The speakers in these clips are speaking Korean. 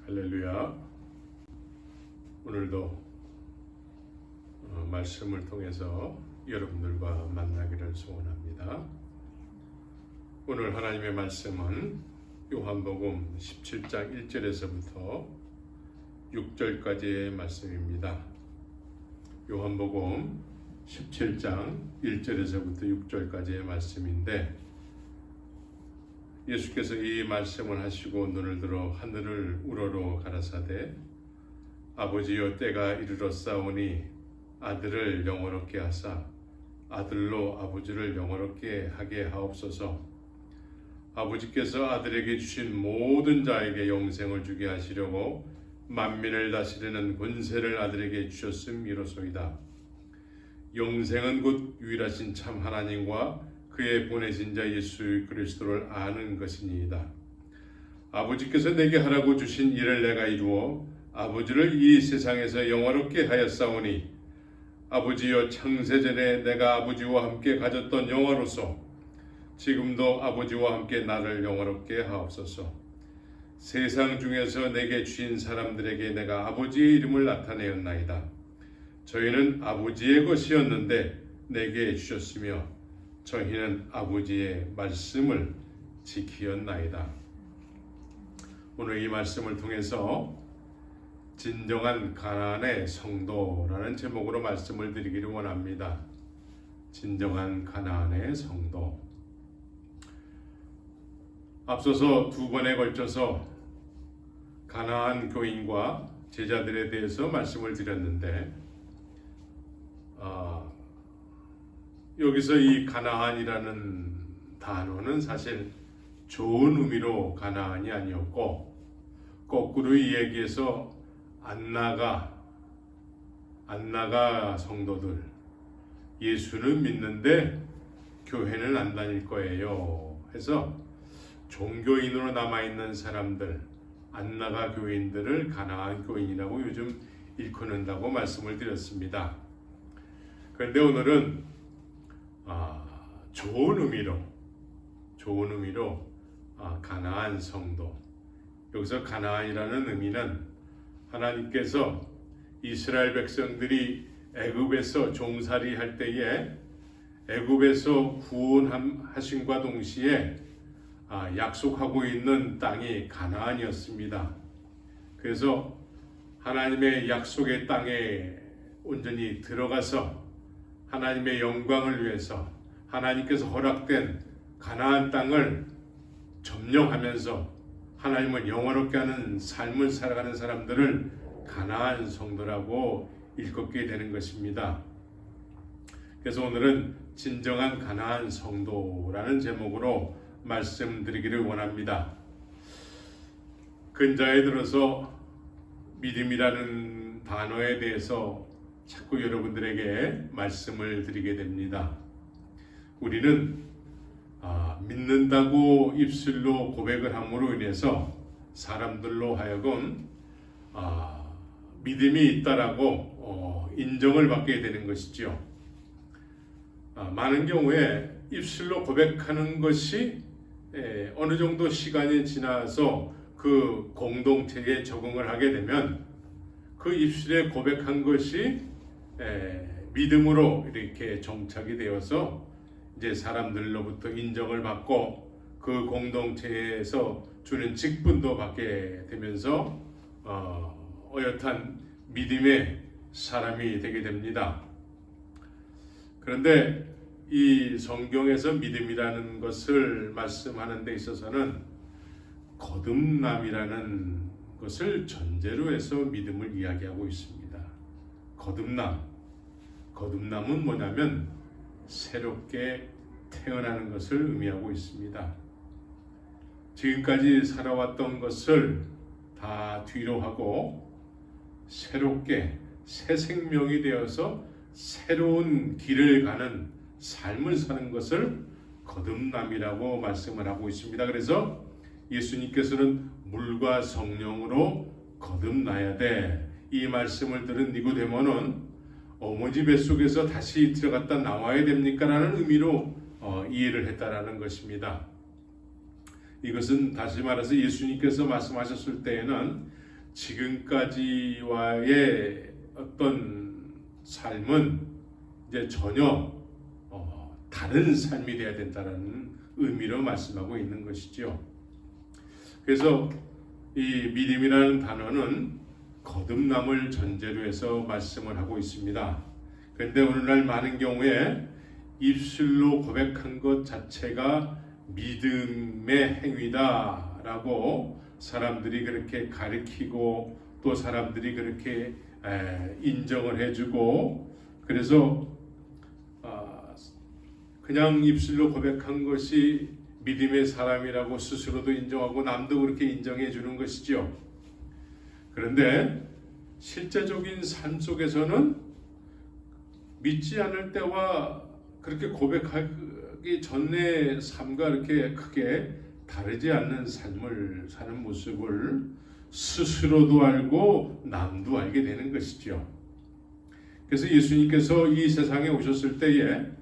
할렐루야. 오늘도 말씀을 통해서 여러분들과 만나기를 소원합니다. 오늘 하나님의 말씀은 요한복음 17장 1절에서부터 6절까지의 말씀입니다. 요한복음 17장 1절에서부터 6절까지의 말씀인데, 예수께서 이 말씀을 하시고 눈을 들어 하늘을 우러러 가라사대, 아버지여 때가 이르렀사오니 아들을 영원롭게 하사 아들로 아버지를 영원롭게 하게 하옵소서. 아버지께서 아들에게 주신 모든 자에게 영생을 주게 하시려고 만민을 다스리는 권세를 아들에게 주셨음이로소이다. 영생은 곧 유일하신 참 하나님과 그의 보내신 자 예수 그리스도를 아는 것이니이다. 아버지께서 내게 하라고 주신 일을 내가 이루어 아버지를 이 세상에서 영화롭게 하였사오니, 아버지여 창세전에 내가 아버지와 함께 가졌던 영화로서 지금도 아버지와 함께 나를 영화롭게 하옵소서. 세상 중에서 내게 주신 사람들에게 내가 아버지의 이름을 나타내었나이다. 저희는 아버지의 것이었는데 내게 주셨으며 저희는 아버지의 말씀을 지키었나이다. 오늘 이 말씀을 통해서 진정한 가나안의 성도라는 제목으로 말씀을 드리기를 원합니다. 진정한 가나안의 성도. 앞서서 두 번에 걸쳐서 가나안 교인과 제자들에 대해서 말씀을 드렸는데, 여기서 이 가나안이라는 단어는 사실 좋은 의미로 가나안이 아니었고, 거꾸로 이야기해서 안나가 성도들, 예수는 믿는데 교회는 안 다닐 거예요 해서 종교인으로 남아있는 사람들, 안나가 교인들을 가나안 교인이라고 요즘 일컫는다고 말씀을 드렸습니다. 그런데 오늘은 좋은 의미로 가나안 성도. 여기서 가나안이라는 의미는 하나님께서 이스라엘 백성들이 애굽에서 종살이 할 때에 애굽에서 구원하심과 동시에 약속하고 있는 땅이 가나안이었습니다. 그래서 하나님의 약속의 땅에 온전히 들어가서 하나님의 영광을 위해서 하나님께서 허락된 가나안 땅을 점령하면서 하나님을 영화롭게 하는 삶을 살아가는 사람들을 가나안 성도라고 일컫게 되는 것입니다. 그래서 오늘은 진정한 가나안 성도라는 제목으로 말씀드리기를 원합니다. 근자에 들어서 믿음이라는 단어에 대해서 자꾸 여러분들에게 말씀을 드리게 됩니다. 우리는 믿는다고 입술로 고백을 함으로 인해서 사람들로 하여금 믿음이 있다라고 인정을 받게 되는 것이죠. 많은 경우에 입술로 고백하는 것이 어느 정도 시간이 지나서 그 공동체에 적응을 하게 되면 그 입술에 고백한 것이 믿음으로 이렇게 정착이 되어서 이제 사람들로부터 인정을 받고 그 공동체에서 주는 직분도 받게 되면서 어엿한 믿음의 사람이 되게 됩니다. 그런데 이 성경에서 믿음이라는 것을 말씀하는 데 있어서는 거듭남이라는 것을 전제로 해서 믿음을 이야기하고 있습니다. 거듭남은 뭐냐면 새롭게 태어나는 것을 의미하고 있습니다. 지금까지 살아왔던 것을 다 뒤로 하고 새롭게 새 생명이 되어서 새로운 길을 가는 삶을 사는 것을 거듭남이라고 말씀을 하고 있습니다. 그래서 예수님께서는 물과 성령으로 거듭나야 돼. 이 말씀을 들은 니고데모는 어머니 뱃속에서 다시 들어갔다 나와야 됩니까? 라는 의미로 이해를 했다라는 것입니다. 이것은 다시 말해서 예수님께서 말씀하셨을 때에는 지금까지와의 어떤 삶은 이제 전혀 다른 삶이 되어야 된다는 의미로 말씀하고 있는 것이죠. 그래서 이 믿음이라는 단어는 거듭남을 전제로 해서 말씀을 하고 있습니다. 그런데 오늘날 많은 경우에 입술로 고백한 것 자체가 믿음의 행위다라고 사람들이 그렇게 가르치고 또 사람들이 그렇게 인정을 해주고, 그래서 그냥 입술로 고백한 것이 믿음의 사람이라고 스스로도 인정하고 남도 그렇게 인정해 주는 것이죠. 그런데 실제적인 삶 속에서는 믿지 않을 때와 그렇게 고백하기 전의 삶과 이렇게 크게 다르지 않는 삶을 사는 모습을 스스로도 알고 남도 알게 되는 것이죠. 그래서 예수님께서 이 세상에 오셨을 때에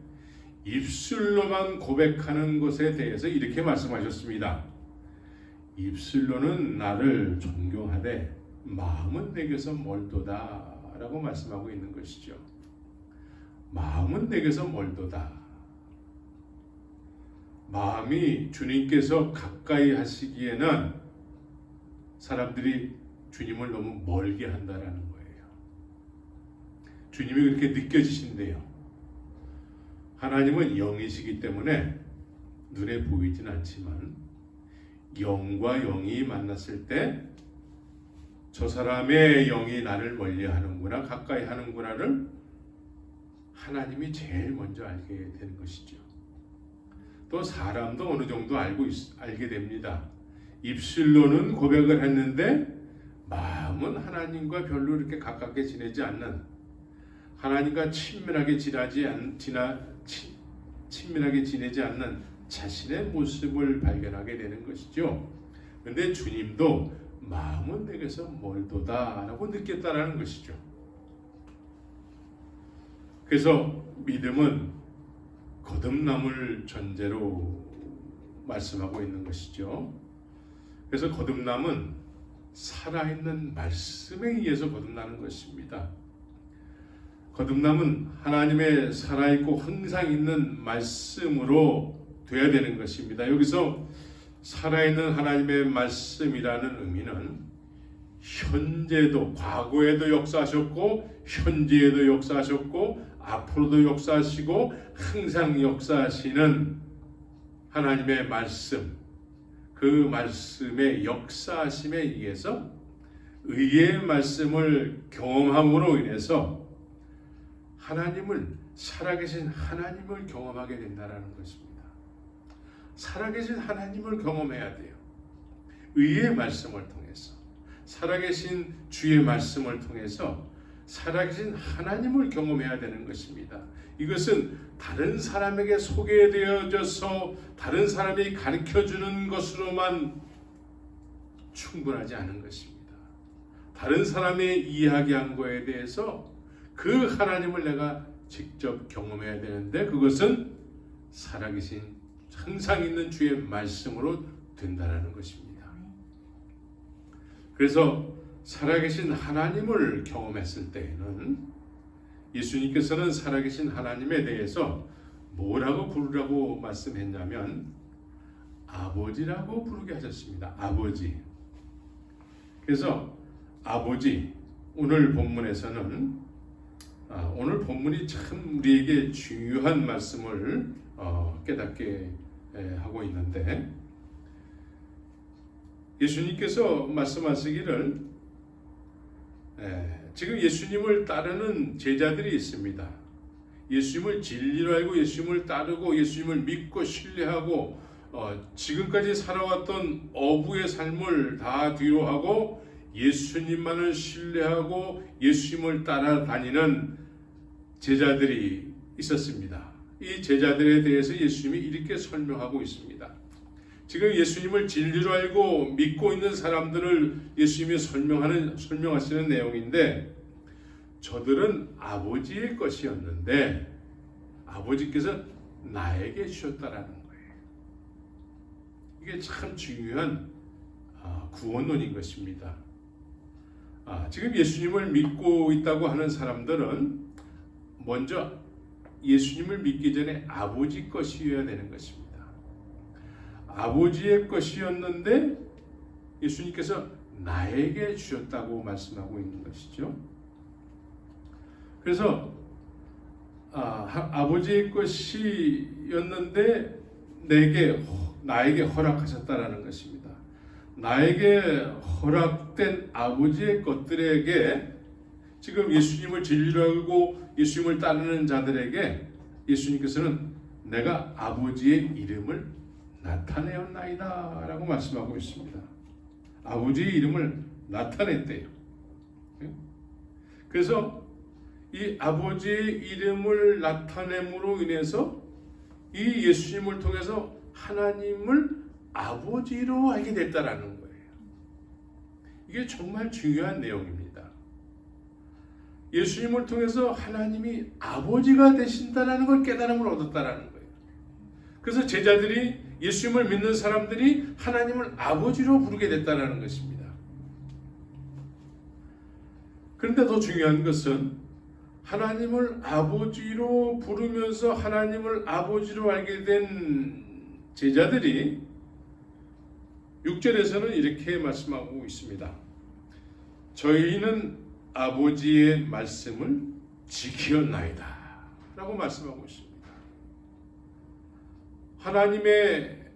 입술로만 고백하는 것에 대해서 이렇게 말씀하셨습니다. 입술로는 나를 존경하되 마음은 내게서 멀도다 라고 말씀하고 있는 것이죠. 마음은 내게서 멀도다. 마음이 주님께서 가까이 하시기에는 사람들이 주님을 너무 멀게 한다라는 거예요. 주님이 그렇게 느껴지신대요. 하나님은 영이시기 때문에 눈에 보이진 않지만 영과 영이 만났을 때 저 사람의 영이 나를 멀리하는구나, 가까이 하는구나를 하나님이 제일 먼저 알게 되는 것이죠. 또 사람도 어느 정도 알게 됩니다. 입술로는 고백을 했는데 마음은 하나님과 별로 이렇게 가깝게 지내지 않는, 하나님과 친밀하게 지내지 않는 자신의 모습을 발견하게 되는 것이죠. 그런데 주님도 마음은 내게서 멀도다 라고 느꼈다라는 것이죠. 그래서 믿음은 거듭남을 전제로 말씀하고 있는 것이죠. 그래서 거듭남은 살아있는 말씀에 의해서 거듭나는 것입니다. 거듭남은 하나님의 살아있고 항상 있는 말씀으로 되어야 되는 것입니다. 여기서 살아있는 하나님의 말씀이라는 의미는 현재도, 과거에도 역사하셨고 현재에도 역사하셨고 앞으로도 역사하시고 항상 역사하시는 하나님의 말씀, 그 말씀의 역사하심에 의해서 의의 말씀을 경험함으로 인해서 하나님을, 살아계신 하나님을 경험하게 된다는 것입니다. 살아계신 하나님을 경험해야 돼요. 의의 말씀을 통해서, 살아계신 주의 말씀을 통해서 살아계신 하나님을 경험해야 되는 것입니다. 이것은 다른 사람에게 소개되어져서 다른 사람이 가르쳐주는 것으로만 충분하지 않은 것입니다. 다른 사람이 이야기한 거에 대해서 그 하나님을 내가 직접 경험해야 되는데 그것은 살아계신 항상 있는 주의 말씀으로 된다는 것입니다. 그래서 살아계신 하나님을 경험했을 때에는 예수님께서는 살아계신 하나님에 대해서 뭐라고 부르라고 말씀했냐면 아버지라고 부르게 하셨습니다. 아버지. 그래서 아버지, 오늘 본문에서는 오늘 본문이 참 우리에게 중요한 말씀을 깨닫게 하고 있는데, 예수님께서 말씀하시기를 지금 예수님을 따르는 제자들이 있습니다. 예수님을 진리로 알고 예수님을 따르고 예수님을 믿고 신뢰하고 지금까지 살아왔던 어부의 삶을 다 뒤로 하고 예수님만을 신뢰하고 예수님을 따라다니는 제자들이 있었습니다. 이 제자들에 대해서 예수님이 이렇게 설명하고 있습니다. 지금 예수님을 진리로 알고 믿고 있는 사람들을 예수님이 설명하시는 내용인데, 저들은 아버지의 것이었는데 아버지께서 나에게 주셨다라는 거예요. 이게 참 중요한 구원론인 것입니다. 지금 예수님을 믿고 있다고 하는 사람들은 먼저 예수님을 믿기 전에 아버지 것이어야 되는 것입니다. 아버지의 것이었는데 예수님께서 나에게 주셨다고 말씀하고 있는 것이죠. 그래서 아버지의 것이었는데 나에게 허락하셨다라는 것입니다. 나에게 허락된 아버지의 것들에게 지금 예수님을 진리로 알고 예수님을 따르는 자들에게 예수님께서는 내가 아버지의 이름을 나타내었나이다 라고 말씀하고 있습니다. 아버지의 이름을 나타냈대요. 그래서 이 아버지의 이름을 나타냄으로 인해서 이 예수님을 통해서 하나님을 아버지로 알게 됐다라는 거예요. 이게 정말 중요한 내용입니다. 예수님을 통해서 하나님이 아버지가 되신다라는 걸 깨달음을 얻었다라는 거예요. 그래서 제자들이 예수님을 믿는 사람들이 하나님을 아버지로 부르게 됐다라는 것입니다. 그런데 더 중요한 것은 하나님을 아버지로 부르면서 하나님을 아버지로 알게 된 제자들이 6절에서는 이렇게 말씀하고 있습니다. 저희는 아버지의 말씀을 지키었나이다 라고 말씀하고 있습니다. 하나님의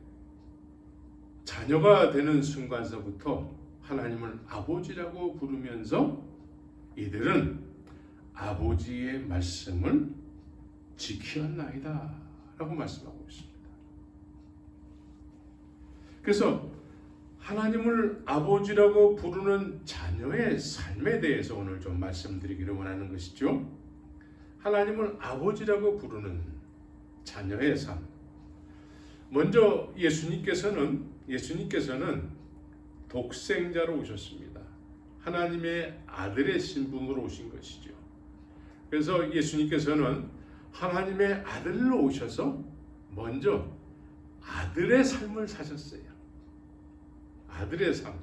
자녀가 되는 순간서부터 하나님을 아버지라고 부르면서 이들은 아버지의 말씀을 지키었나이다 라고 말씀하고 있습니다. 그래서 하나님을 아버지라고 부르는 자녀의 삶에 대해서 오늘 좀 말씀드리기를 원하는 것이죠. 하나님을 아버지라고 부르는 자녀의 삶. 먼저 예수님께서는 독생자로 오셨습니다. 하나님의 아들의 신분으로 오신 것이죠. 그래서 예수님께서는 하나님의 아들로 오셔서 먼저 아들의 삶을 사셨어요. 아들의 삶.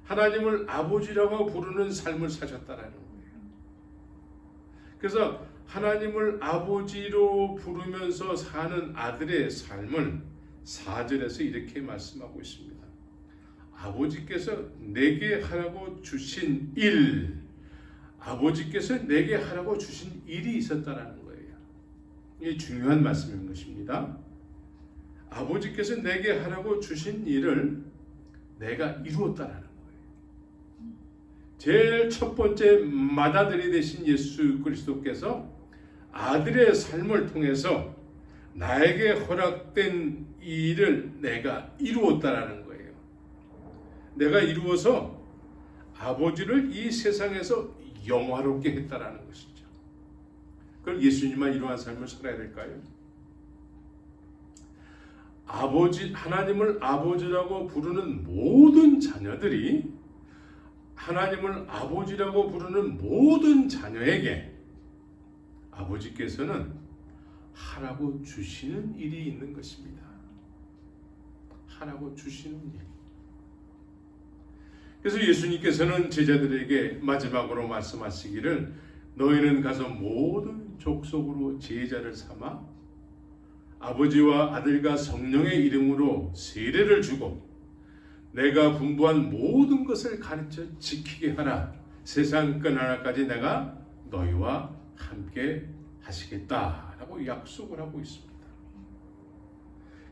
하나님을 아버지라고 부르는 삶을 사셨다라는 거예요. 그래서 하나님을 아버지로 부르면서 사는 아들의 삶을 4절에서 이렇게 말씀하고 있습니다. 아버지께서 내게 하라고 주신 일, 아버지께서 내게 하라고 주신 일이 있었다라는 거예요. 이게 중요한 말씀인 것입니다. 아버지께서 내게 하라고 주신 일을 내가 이루었다라는 거예요. 제일 첫 번째 맏아들이 되신 예수 그리스도께서 아들의 삶을 통해서 나에게 허락된 이 일을 내가 이루었다라는 거예요. 내가 이루어서 아버지를 이 세상에서 영화롭게 했다라는 것이죠. 그럼 예수님만 이러한 삶을 살아야 될까요? 하나님을 아버지라고 부르는 모든 자녀들이 하나님을 아버지라고 부르는 모든 자녀에게 아버지께서는 하라고 주시는 일이 있는 것입니다. 하라고 주시는 일. 그래서 예수님께서는 제자들에게 마지막으로 말씀하시기를 너희는 가서 모든 족속으로 제자를 삼아 아버지와 아들과 성령의 이름으로 세례를 주고 내가 분부한 모든 것을 가르쳐 지키게 하라. 세상 끝나날까지 내가 너희와 함께 하시겠다라고 약속을 하고 있습니다.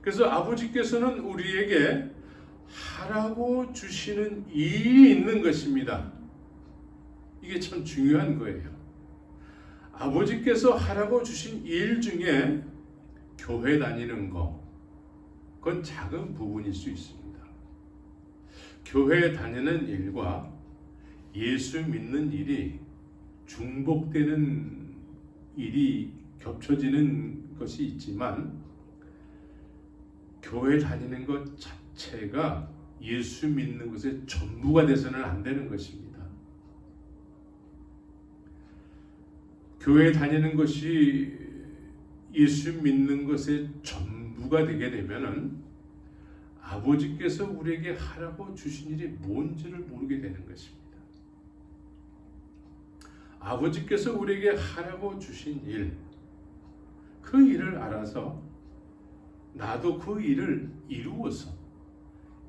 그래서 아버지께서는 우리에게 하라고 주시는 일이 있는 것입니다. 이게 참 중요한 거예요. 아버지께서 하라고 주신 일 중에 교회 다니는 거, 그건 작은 부분일 수 있습니다. 교회 다니는 일과 예수 믿는 일이 중복되는 일이 겹쳐지는 것이 있지만 교회 다니는 것 자체가 예수 믿는 것의 전부가 돼서는 안 되는 것입니다. 교회 다니는 것이 예수 믿는 것의 전부가 되게 되면은 아버지께서 우리에게 하라고 주신 일이 뭔지를 모르게 되는 것입니다. 아버지께서 우리에게 하라고 주신 일, 그 일을 알아서 나도 그 일을 이루어서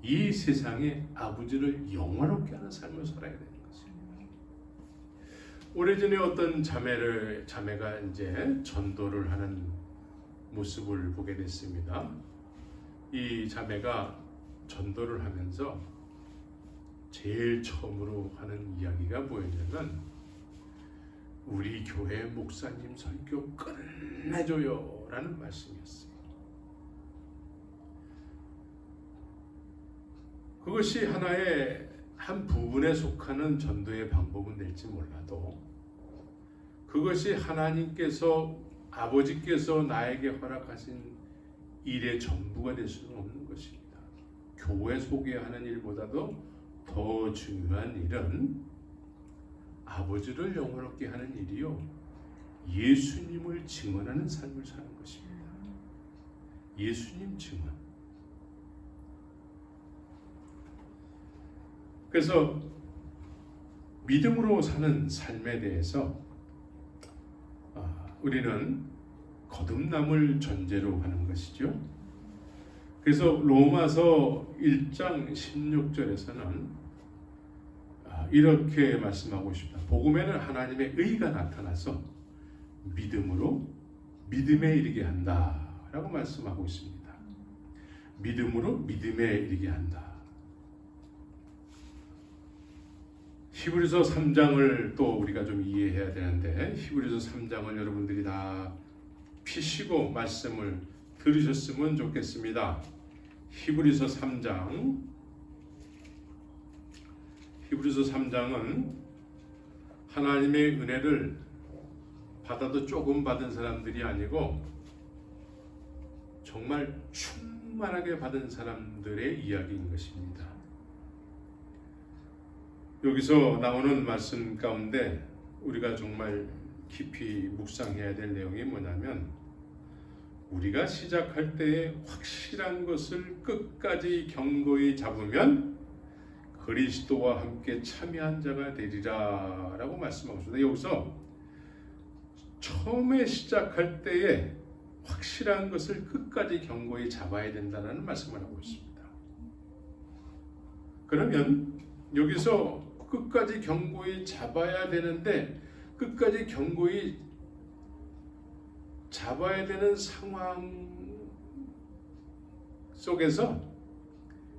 이 세상에 아버지를 영원롭게 하는 삶을 살아야 되는 것입니다. 오래전에 어떤 자매가 이제 전도를 하는 모습을 보게 됐습니다. 이 자매가 전도를 하면서 제일 처음으로 하는 이야기가 뭐였냐면, 우리 교회 목사님 설교 끝내줘요 라는 말씀이었어요. 그것이 하나의 한 부분에 속하는 전도의 방법은 될지 몰라도, 그것이 하나님께서, 아버지께서 나에게 허락하신 일의 전부가 될 수는 없는 것입니다. 교회 소개하는 일보다도 더 중요한 일은 아버지를 영원롭게 하는 일이요, 예수님을 증언하는 삶을 사는 것입니다. 예수님 증언. 그래서 믿음으로 사는 삶에 대해서 우리는 거듭남을 전제로 하는 것이죠. 그래서 로마서 1장 16절에서는 이렇게 말씀하고 있습니다. 복음에는 하나님의 의가 나타나서 믿음으로 믿음에 이르게 한다 라고 말씀하고 있습니다. 믿음으로 믿음에 이르게 한다. 히브리서 3장을 또 우리가 좀 이해해야 되는데, 히브리서 3장을 여러분들이 다 피시고 말씀을 들으셨으면 좋겠습니다. 히브리서 3장은 하나님의 은혜를 받아도 조금 받은 사람들이 아니고 정말 충만하게 받은 사람들의 이야기인 것입니다. 여기서 나오는 말씀 가운데 우리가 정말 깊이 묵상해야 될 내용이 뭐냐면, 우리가 시작할 때에 확실한 것을 끝까지 견고히 잡으면 그리스도와 함께 참여한 자가 되리라 라고 말씀하고 있습니다. 여기서 처음에 시작할 때에 확실한 것을 끝까지 견고히 잡아야 된다는 말씀을 하고 있습니다. 그러면 여기서 끝까지 견고히 잡아야 되는데, 끝까지 견고히 잡아야 되는 상황 속에서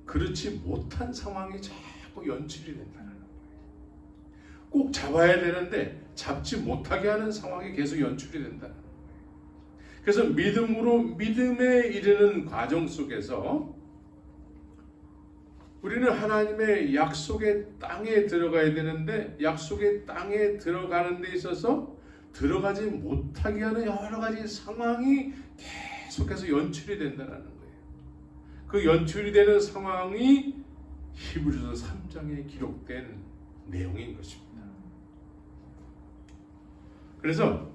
그렇지 못한 상황이 자꾸 연출이 된다는 거예요. 꼭 잡아야 되는데 잡지 못하게 하는 상황이 계속 연출이 된다는 거예요. 그래서 믿음으로 믿음에 이르는 과정 속에서 우리는 하나님의 약속의 땅에 들어가야 되는데, 약속의 땅에 들어가는 데 있어서 들어가지 못하게 하는 여러 가지 상황이 계속해서 연출이 된다는 거예요. 그 연출이 되는 상황이 히브리서 3장에 기록된 내용인 것입니다. 그래서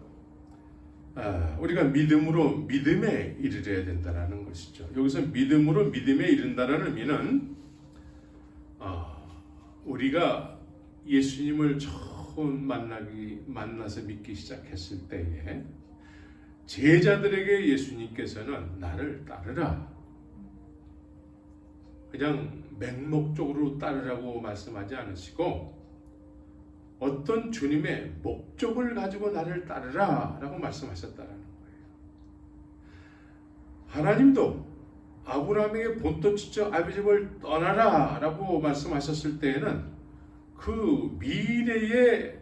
우리가 믿음으로 믿음에 이르러야 된다는 것이죠. 여기서 믿음으로 믿음에 이른다는 의미는 우리가 예수님을 처음 만나서 믿기 시작했을 때에 제자들에게 예수님께서는 나를 따르라, 그냥 맹목적으로 따르라고 말씀하지 않으시고 어떤 주님의 목적을 가지고 나를 따르라 라고 말씀하셨다는 거예요. 하나님도 아브라함에게 본토 지적 아비집을 떠나라 라고 말씀하셨을 때에는 그 미래에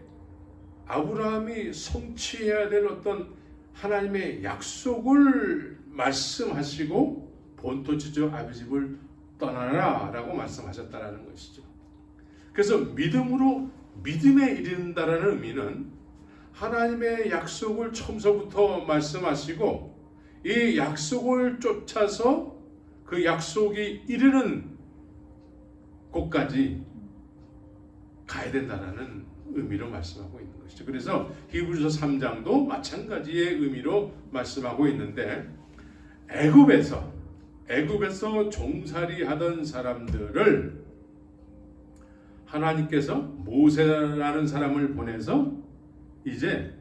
아브라함이 성취해야 될 어떤 하나님의 약속을 말씀하시고 본토 지적 아비집을 떠나라 라고 말씀하셨다는 것이죠. 그래서 믿음으로 믿음에 이른다는 의미는 하나님의 약속을 처음서부터 말씀하시고 이 약속을 쫓아서 그 약속이 이르는 곳까지 가야 된다는 의미로 말씀하고 있는 것이죠. 그래서 히브리서 3장도 마찬가지의 의미로 말씀하고 있는데, 애굽에서 종살이 하던 사람들을 하나님께서 모세라는 사람을 보내서 이제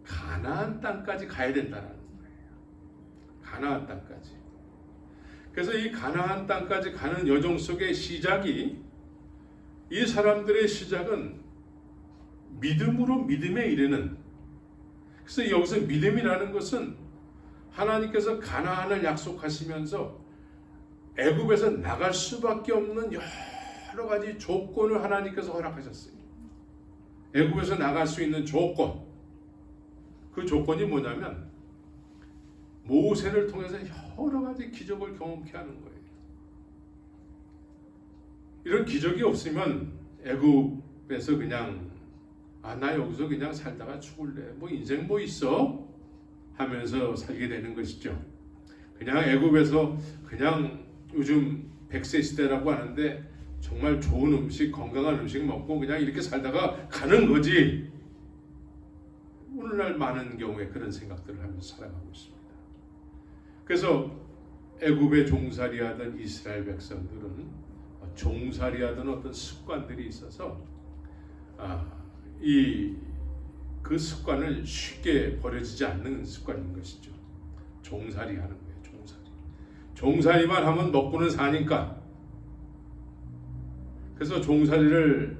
가나안 땅까지 가야 된다는 거예요. 가나안 땅까지. 그래서 이 가나안 땅까지 가는 여정 속의 시작이, 이 사람들의 시작은 믿음으로 믿음에 이르는, 그래서 여기서 믿음이라는 것은 하나님께서 가나안을 약속하시면서 애굽에서 나갈 수밖에 없는 여러 가지 조건을 하나님께서 허락하셨어요. 애굽에서 나갈 수 있는 조건, 그 조건이 뭐냐면 모세를 통해서 여러 가지 기적을 경험케 하는 거예요. 이런 기적이 없으면 애굽에서 그냥 나 여기서 그냥 살다가 죽을래, 뭐 인생 뭐 있어 하면서 살게 되는 것이죠. 그냥 애굽에서 그냥 요즘 100세 시대라고 하는데 정말 좋은 음식, 건강한 음식 먹고 그냥 이렇게 살다가 가는 거지. 오늘날 많은 경우에 그런 생각들을 하면서 살아가고 있습니다. 그래서 애굽에 종살이하던 이스라엘 백성들은 종살이하던 어떤 습관들이 있어서 그 습관을 쉽게 버려지지 않는 습관인 것이죠. 종살이하는 거예요. 종살이만 하면 먹고는 사니까. 그래서 종살이를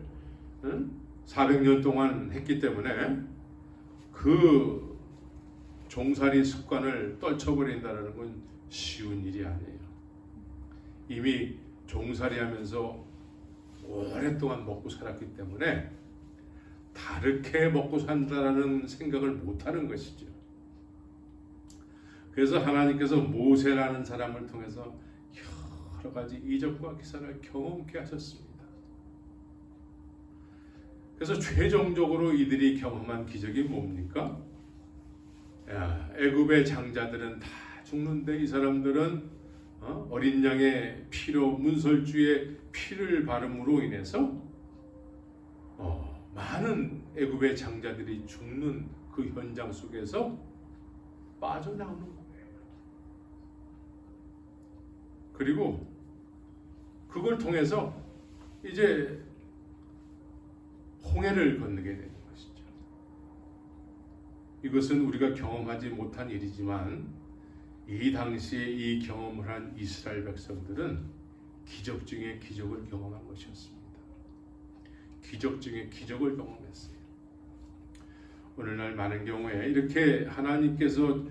400년 동안 했기 때문에 그 종살이 습관을 떨쳐버린다는 건 쉬운 일이 아니에요. 이미 종살이 하면서 오랫동안 먹고 살았기 때문에 다르게 먹고 산다라는 생각을 못하는 것이죠. 그래서 하나님께서 모세라는 사람을 통해서 여러 가지 이적과 기사를 경험케 하셨습니다. 그래서 최종적으로 이들이 경험한 기적이 뭡니까? 애굽의 장자들은 다 죽는데 이 사람들은 어린 양의 피로, 문설주의 피를 바름으로 인해서 많은 애굽의 장자들이 죽는 그 현장 속에서 빠져나오는 거예요. 그리고 그걸 통해서 이제 홍해를 건너게 되는 것이죠. 이것은 우리가 경험하지 못한 일이지만 이 당시에 이 경험을 한 이스라엘 백성들은 기적 중에 기적을 경험한 것이었습니다. 기적 중에 기적을 경험했어요. 오늘날 많은 경우에 이렇게 하나님께서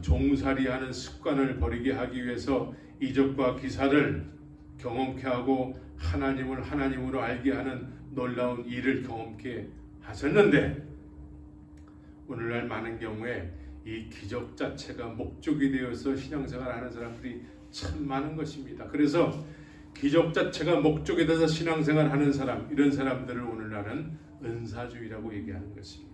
종살이하는 습관을 버리게 하기 위해서 이적과 기사를 경험케 하고 하나님을 하나님으로 알게 하는 놀라운 일을 경험케 하셨는데, 오늘날 많은 경우에 이 기적 자체가 목적이 되어서 신앙생활을 하는 사람들이 참 많은 것입니다. 그래서 기적 자체가 목적이 돼서 신앙생활을 하는 사람, 이런 사람들을 오늘날은 은사주의라고 얘기하는 것입니다.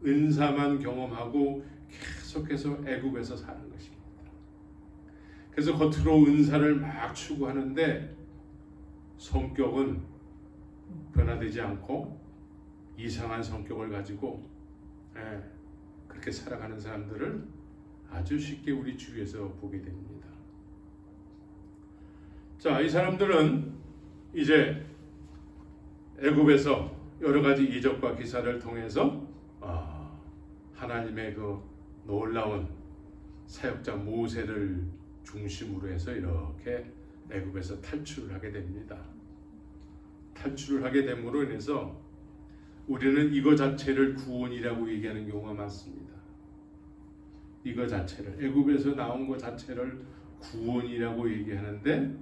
은사만 경험하고 계속해서 애굽에서 사는 것입니다. 그래서 겉으로 은사를 막 추구하는데 성격은 변화되지 않고 이상한 성격을 가지고 그렇게 살아가는 사람들을 아주 쉽게 우리 주위에서 보게 됩니다. 자, 이 사람들은 이제 애굽에서 여러 가지 이적과 기사를 통해서 하나님의 그 놀라운 사역자 모세를 중심으로 해서 이렇게 애굽에서 탈출을 하게 됩니다. 탈출을 하게 됨으로 인해서 우리는 이거 자체를 구원이라고 얘기하는 경우가 많습니다. 이거 자체를, 애굽에서 나온 것 자체를 구원이라고 얘기하는데,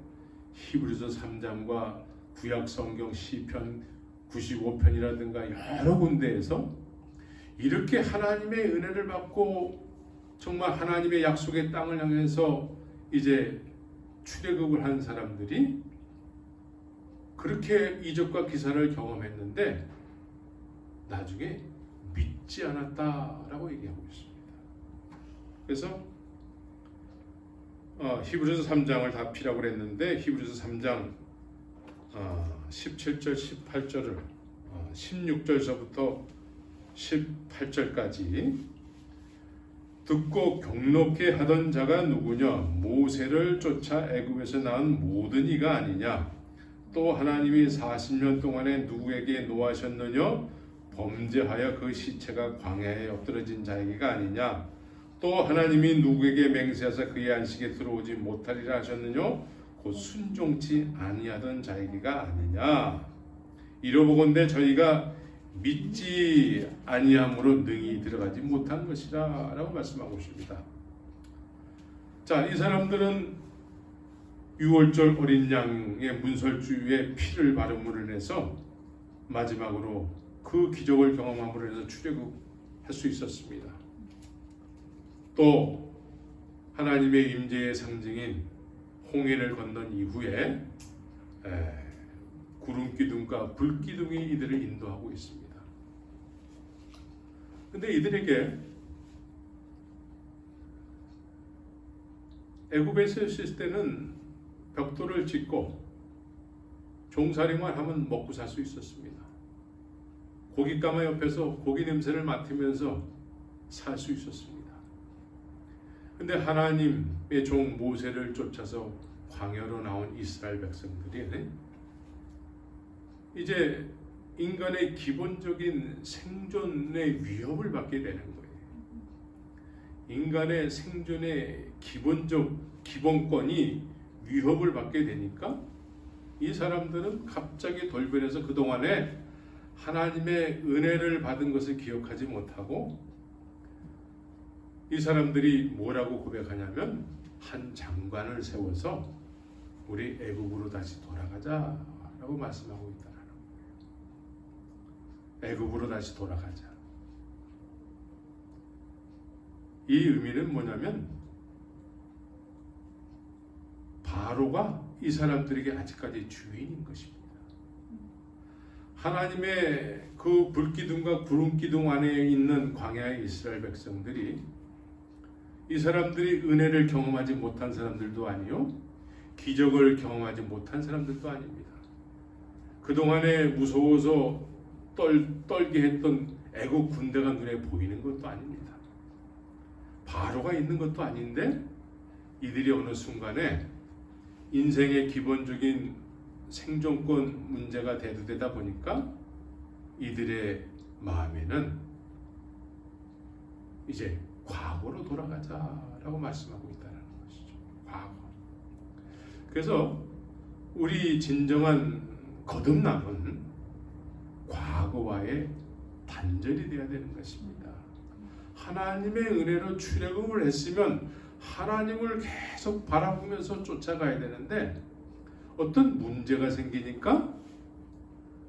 히브리서 3장과 구약 성경 시편 95편이라든가 여러 군데에서 이렇게 하나님의 은혜를 받고 정말 하나님의 약속의 땅을 향해서 이제 출애굽을 한 사람들이 그렇게 이적과 기사를 경험했는데 나중에 믿지 않았다라고 얘기하고 있습니다. 그래서 히브리서 3장을 다 피라고 그랬는데 히브리서 3장 17절 18절을 16절서부터 18절까지 듣고 경록게 하던 자가 누구냐? 모세를 쫓아 애굽에서 낳은 모든 이가 아니냐? 또 하나님이 40년 동안에 누구에게 노하셨느냐? 범죄하여 그 시체가 광야에 엎드러진 자에게가 아니냐. 또 하나님이 누구에게 맹세하사 그의 안식에 들어오지 못하리라 하셨느냐. 곧 순종치 아니하던 자에게가 아니냐. 이러보건대 저희가 믿지 아니함으로 능히 들어가지 못한 것이라 라고 말씀하고 있습니다. 자, 이 사람들은 유월절 어린 양의 문설주에 피를 바름으로 인해서 마지막으로 그 기적을 경험함으로 인해서 출애굽할 수 있었습니다. 또 하나님의 임재의 상징인 홍해를 건넌 이후에 구름기둥과 불기둥이 이들을 인도하고 있습니다. 근데 이들에게 애굽에서 있을 때는 벽돌을 짓고 종살이만 하면 먹고 살 수 있었습니다. 고깃가마 옆에서 고기 냄새를 맡으면서 살 수 있었습니다. 근데 하나님의 종 모세를 쫓아서 광야로 나온 이스라엘 백성들이 이제 인간의 기본적인 생존의 위협을 받게 되는 거예요. 인간의 생존의 기본권이 위협을 받게 되니까 이 사람들은 갑자기 돌변해서 그동안에 하나님의 은혜를 받은 것을 기억하지 못하고 이 사람들이 뭐라고 고백하냐면 한 장관을 세워서 우리 애굽으로 다시 돌아가자라고 말씀하고 있다는 거예요. 애굽으로 다시 돌아가자. 이 의미는 뭐냐면 바로가 이 사람들에게 아직까지 주인인 것입니다. 하나님의 그 불기둥과 구름기둥 안에 있는 광야의 이스라엘 백성들이 이 사람들이 은혜를 경험하지 못한 사람들도 아니요 기적을 경험하지 못한 사람들도 아닙니다. 그동안에 무서워서 떨게 했던 애국 군대가 눈에 보이는 것도 아닙니다. 바로가 있는 것도 아닌데 이들이 어느 순간에 인생의 기본적인 생존권 문제가 대두되다 보니까 이들의 마음에는 이제 과거로 돌아가자라고 말씀하고 있다는 것이죠. 과거. 그래서 우리 진정한 거듭남은 과거와의 단절이 되어야 되는 것입니다. 하나님의 은혜로 출애굽을 했으면 하나님을 계속 바라보면서 쫓아가야 되는데 어떤 문제가 생기니까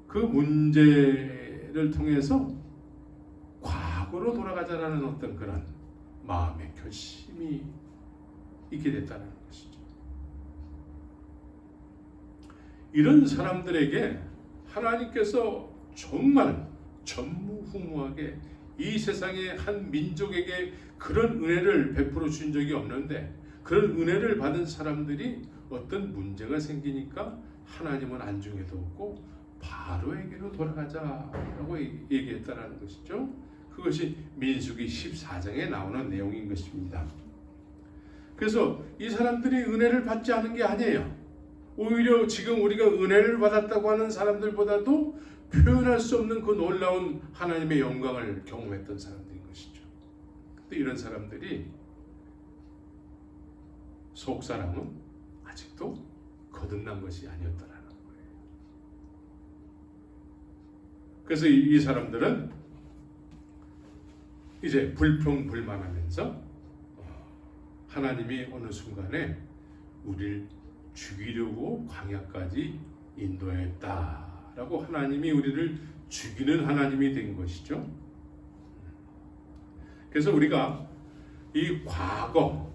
그 문제를 통해서 과거로 돌아가자라는 어떤 그런 마음의 결심이 있게 됐다는 것이죠. 이런 사람들에게 하나님께서 정말 전무후무하게 이 세상의 한 민족에게 그런 은혜를 베풀어 주신 적이 없는데 그런 은혜를 받은 사람들이 어떤 문제가 생기니까 하나님은 안중에도 없고 바로에게로 돌아가자라고 얘기했다는 것이죠. 그것이 민수기 14장에 나오는 내용인 것입니다. 그래서 이 사람들이 은혜를 받지 않은 게 아니에요. 오히려 지금 우리가 은혜를 받았다고 하는 사람들보다도 표현할 수 없는 그 놀라운 하나님의 영광을 경험했던 사람들인 것이죠. 근데 이런 사람들이 속 사람은 아직도 거듭난 것이 아니었다라는 거예요. 그래서 이 사람들은 이제 불평불만하면서 하나님이 어느 순간에 우리를 죽이려고 광야까지 인도했다라고 하나님이 우리를 죽이는 하나님이 된 것이죠. 그래서 우리가 이 과거,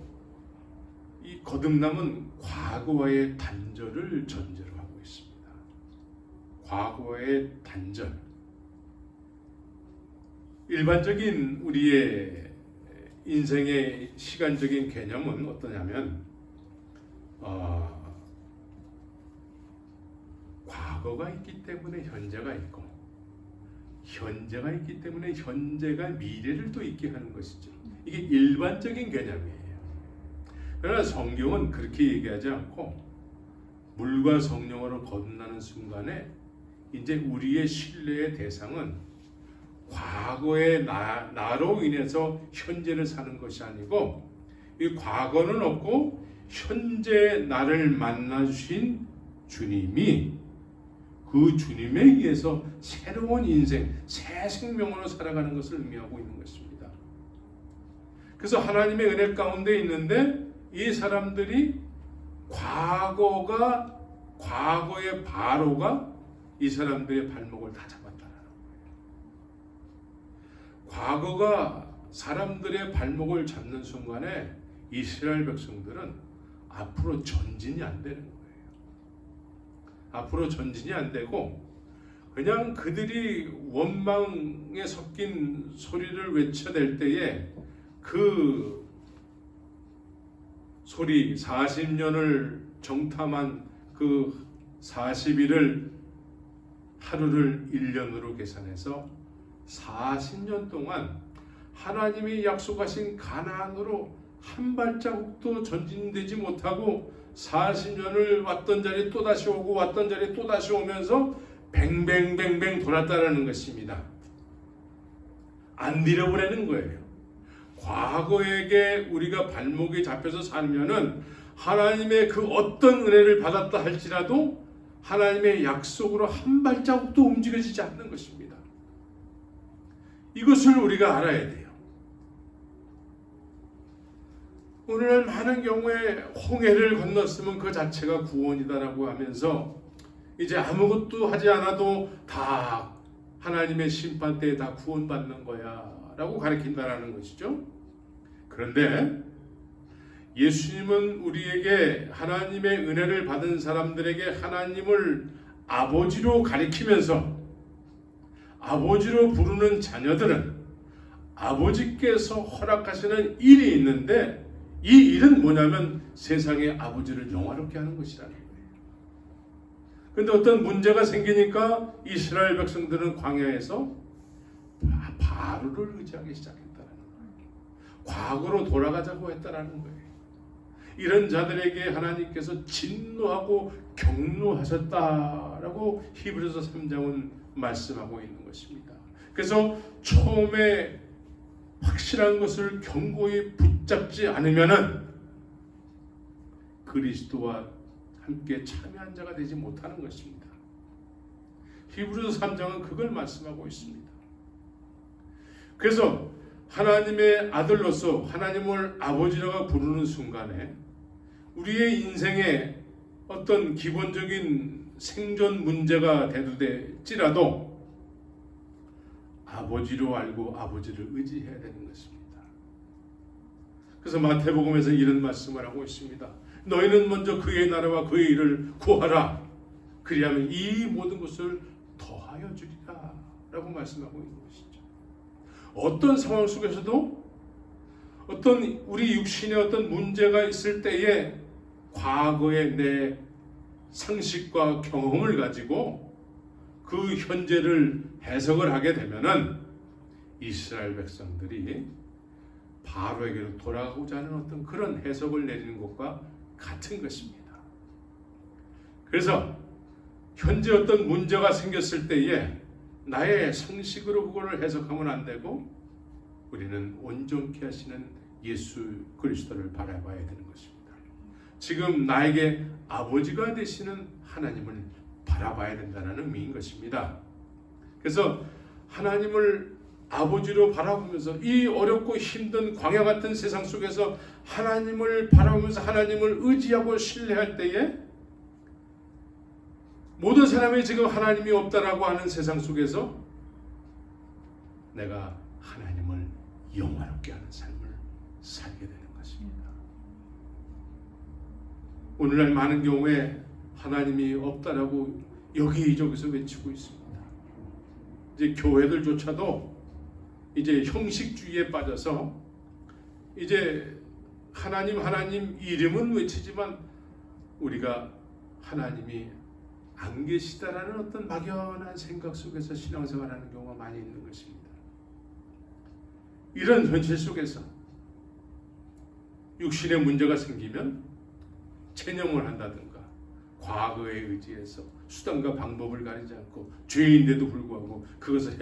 이 거듭남은 과거와의 단절을 전제로 하고 있습니다. 과거와의 단절. 일반적인 우리의 인생의 시간적인 개념은 어떠냐면 과거가 있기 때문에 현재가 있고 현재가 있기 때문에 현재가 미래를 또 있게 하는 것이죠. 이게 일반적인 개념이에요. 그러나 성경은 그렇게 얘기하지 않고 물과 성령으로 거듭나는 순간에 이제 우리의 신뢰의 대상은 과거의 나로 인해서 현재를 사는 것이 아니고 이 과거는 없고 현재 나를 만나 주신 주님이 그 주님에 의해서 새로운 인생, 새 생명으로 살아가는 것을 의미하고 있는 것입니다. 그래서 하나님의 은혜 가운데 있는데 이 사람들이 과거의 바로가 이 사람들의 발목을 다 잡았다는 거예요. 과거가 사람들의 발목을 잡는 순간에 이스라엘 백성들은 앞으로 전진이 안 되는 거예요. 앞으로 전진이 안 되고 그냥 그들이 원망에 섞인 소리를 외쳐댈 때에 그 소리 40년을 정탐한 그 40일을 하루를 1년으로 계산해서 40년 동안 하나님이 약속하신 가나안으로 한 발자국도 전진되지 못하고 40년을 왔던 자리에 또다시 오고 왔던 자리에 또다시 오면서 뱅뱅뱅뱅 돌았다라는 것입니다. 안 잃어버리는 거예요. 과거에게 우리가 발목이 잡혀서 살면은 하나님의 그 어떤 은혜를 받았다 할지라도 하나님의 약속으로 한 발자국도 움직여지지 않는 것입니다. 이것을 우리가 알아야 돼요. 오늘날 많은 경우에 홍해를 건넜으면 그 자체가 구원이다라고 하면서 이제 아무것도 하지 않아도 다 하나님의 심판 때에 다 구원받는 거야 라고 가르친다라는 것이죠. 그런데 예수님은 우리에게 하나님의 은혜를 받은 사람들에게 하나님을 아버지로 가리키면서 아버지로 부르는 자녀들은 아버지께서 허락하시는 일이 있는데 이 일은 뭐냐면 세상의 아버지를 영화롭게 하는 것이라는 거예요. 그런데 어떤 문제가 생기니까 이스라엘 백성들은 광야에서 바로를 의지하기 시작했다는 거예요. 과거로 돌아가자고 했다는 거예요. 이런 자들에게 하나님께서 진노하고 경노하셨다라고 히브리서 3장은 말씀하고 있는 것입니다. 그래서 처음에 확실한 것을 견고히 붙잡지 않으면은 그리스도와 함께 참여한 자가 되지 못하는 것입니다. 히브리서 3장은 그걸 말씀하고 있습니다. 그래서 하나님의 아들로서 하나님을 아버지라고 부르는 순간에 우리의 인생에 어떤 기본적인 생존 문제가 대두될지라도 아버지로 알고 아버지를 의지해야 되는 것입니다. 그래서 마태복음에서 이런 말씀을 하고 있습니다. 너희는 먼저 그의 나라와 그의 일을 구하라. 그리하면 이 모든 것을 더하여 주리라 라고 말씀하고 있는 것이죠. 어떤 상황 속에서도 어떤 우리 육신에 어떤 문제가 있을 때에 과거의 내 상식과 경험을 가지고 그 현재를 해석을 하게 되면은 이스라엘 백성들이 바로에게로 돌아가고자 하는 어떤 그런 해석을 내리는 것과 같은 것입니다. 그래서 현재 어떤 문제가 생겼을 때에 나의 상식으로 그거를 해석하면 안 되고 우리는 온전케 하시는 예수 그리스도를 바라봐야 되는 것입니다. 지금 나에게 아버지가 되시는 하나님을 바라봐야 된다는 의미인 것입니다. 그래서 하나님을 아버지로 바라보면서 이 어렵고 힘든 광야 같은 세상 속에서 하나님을 바라보면서 하나님을 의지하고 신뢰할 때에 모든 사람이 지금 하나님이 없다라고 하는 세상 속에서 내가 하나님을 영화롭게 하는 삶을 살게 되는 것입니다. 오늘날 많은 경우에 하나님이 없다라고 여기저기서 외치고 있습니다. 이제 교회들조차도 이제 형식주의에 빠져서 이제 하나님 이름은 외치지만 우리가 하나님이 안 계시다라는 어떤 막연한 생각 속에서 신앙생활하는 경우가 많이 있는 것입니다. 이런 현실 속에서 육신의 문제가 생기면 체념을 한다든가 과거에 의지해서 수단과 방법을 가리지 않고 죄인데도 불구하고 그것을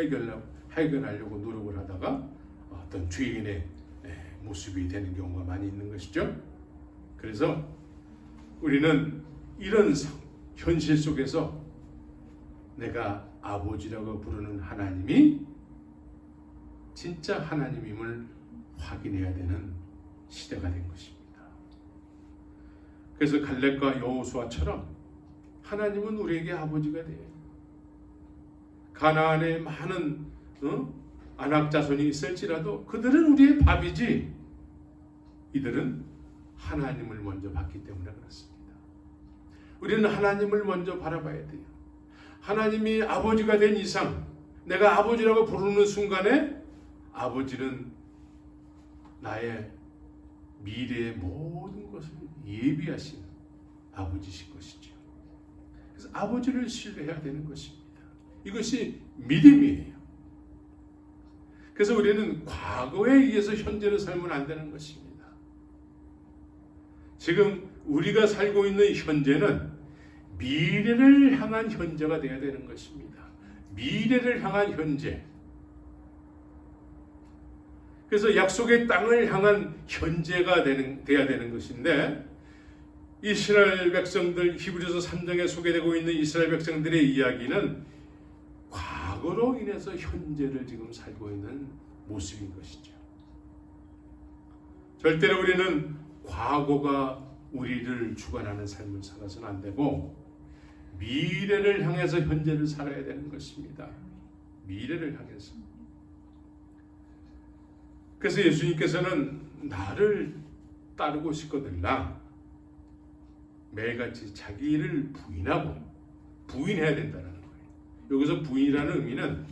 해결하려고 노력을 하다가 어떤 죄인의 모습이 되는 경우가 많이 있는 것이죠. 그래서 우리는 이런 현실 속에서 내가 아버지라고 부르는 하나님이 진짜 하나님임을 확인해야 되는 시대가 된 것입니다. 그래서 갈렙과 여호수아처럼 하나님은 우리에게 아버지가 돼요. 가나안에 많은 안악자손이 있을지라도 그들은 우리의 밥이지, 이들은 하나님을 먼저 봤기 때문에 그렇습니다. 우리는 하나님을 먼저 바라봐야 돼요. 하나님이 아버지가 된 이상, 내가 아버지라고 부르는 순간에 아버지는 나의 미래의 모든 것을 예비하신 아버지신 것이죠. 그래서 아버지를 신뢰해야 되는 것입니다. 이것이 믿음이에요. 그래서 우리는 과거에 의해서 현재를 살면 안 되는 것입니다. 지금 우리가 살고 있는 현재는 미래를 향한 현재가 되어야 되는 것입니다. 미래를 향한 현재. 그래서 약속의 땅을 향한 현재가 돼야 되는 것인데, 이스라엘 백성들, 히브리서 3장에 소개되고 있는 이스라엘 백성들의 이야기는 과거로 인해서 현재를 지금 살고 있는 모습인 것이죠. 절대로 우리는 과거가 우리를 주관하는 삶을 살아서는 안 되고 미래를 향해서 현재를 살아야 되는 것입니다. 미래를 향해서. 그래서 예수님께서는 나를 따르고 싶거들라 매일같이 자기를 부인해야 된다는 거예요. 여기서 부인이라는 의미는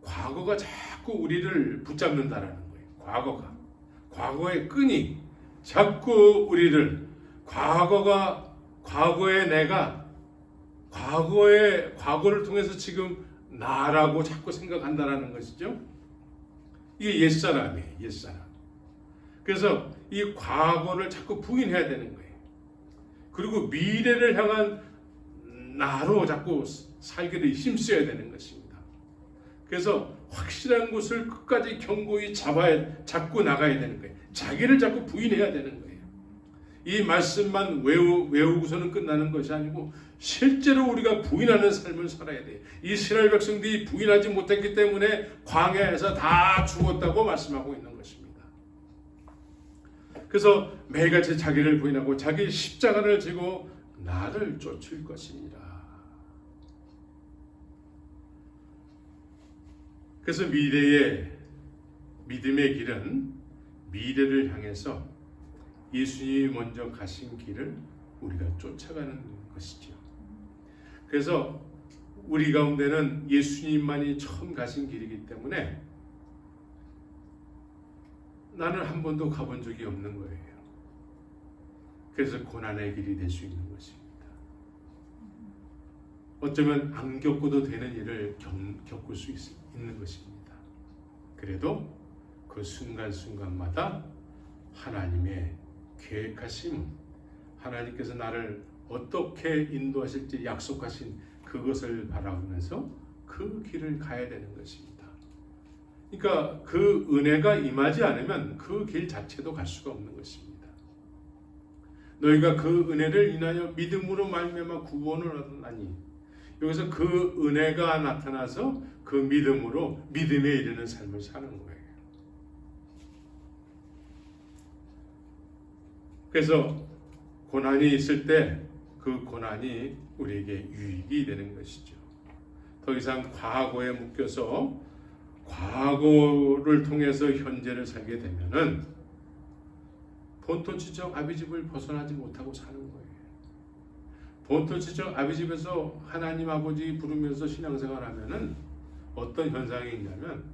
과거가 자꾸 우리를 붙잡는다라는 거예요. 과거의 끈이 자꾸 우리를, 과거의 내가 과거를 통해서 지금 나라고 자꾸 생각한다라는 것이죠. 이게 옛사람이에요. 옛사람. 그래서 이 과거를 자꾸 부인해야 되는 거예요. 그리고 미래를 향한 나로 자꾸 살기를 힘써야 되는 것입니다. 그래서 확실한 것을 끝까지 견고히 잡고 나가야 되는 거예요. 자기를 자꾸 부인해야 되는 거예요. 이 말씀만 외우고서는 끝나는 것이 아니고 실제로 우리가 부인하는 삶을 살아야 돼요. 이스라엘 백성들이 부인하지 못했기 때문에 광야에서 다 죽었다고 말씀하고 있는 것입니다. 그래서 매일같이 자기를 부인하고 자기 십자가를 지고 나를 쫓을 것이니라. 그래서 미래의 믿음의 길은 미래를 향해서 예수님이 먼저 가신 길을 우리가 쫓아가는 것이죠. 그래서 우리 가운데는 예수님만이 처음 가신 길이기 때문에 나는 한 번도 가본 적이 없는 거예요. 그래서 고난의 길이 될 수 있는 것입니다. 어쩌면 안 겪어도 되는 일을 겪을 수 있는 것입니다. 그래도 그 순간순간마다 하나님의 계획하심, 하나님께서 나를 어떻게 인도하실지 약속하신 그것을 바라보면서 그 길을 가야 되는 것입니다. 그러니까 그 은혜가 임하지 않으면 그 길 자체도 갈 수가 없는 것입니다. 너희가 그 은혜를 인하여 믿음으로 말미암아 구원을 얻었나니, 여기서 그 은혜가 나타나서 그 믿음으로 믿음에 이르는 삶을 사는 거예요. 그래서 고난이 있을 때 그 고난이 우리에게 유익이 되는 것이죠. 더 이상 과거에 묶여서 과거를 통해서 현재를 살게 되면은 본토지적 아비집을 벗어나지 못하고 사는 거예요. 본토지적 아비집에서 하나님 아버지 부르면서 신앙생활하면은 어떤 현상이 있냐면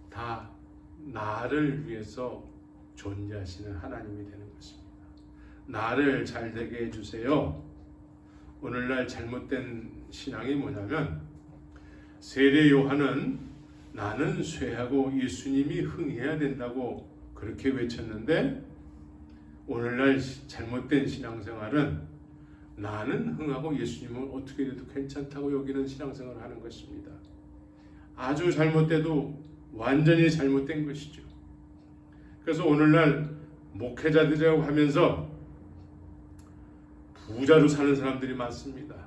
다 나를 위해서 존재하시는 하나님이 되는 것입니다. 나를 잘되게 해주세요. 오늘날 잘못된 신앙이 뭐냐면, 세례 요한은 나는 쇠하고 예수님이 흥해야 된다고 그렇게 외쳤는데, 오늘날 잘못된 신앙생활은 나는 흥하고 예수님은 어떻게 해도 괜찮다고 여기는 신앙생활을 하는 것입니다. 아주 잘못돼도 완전히 잘못된 것이죠. 그래서 오늘날 목회자들이라고 하면서 부자로 사는 사람들이 많습니다.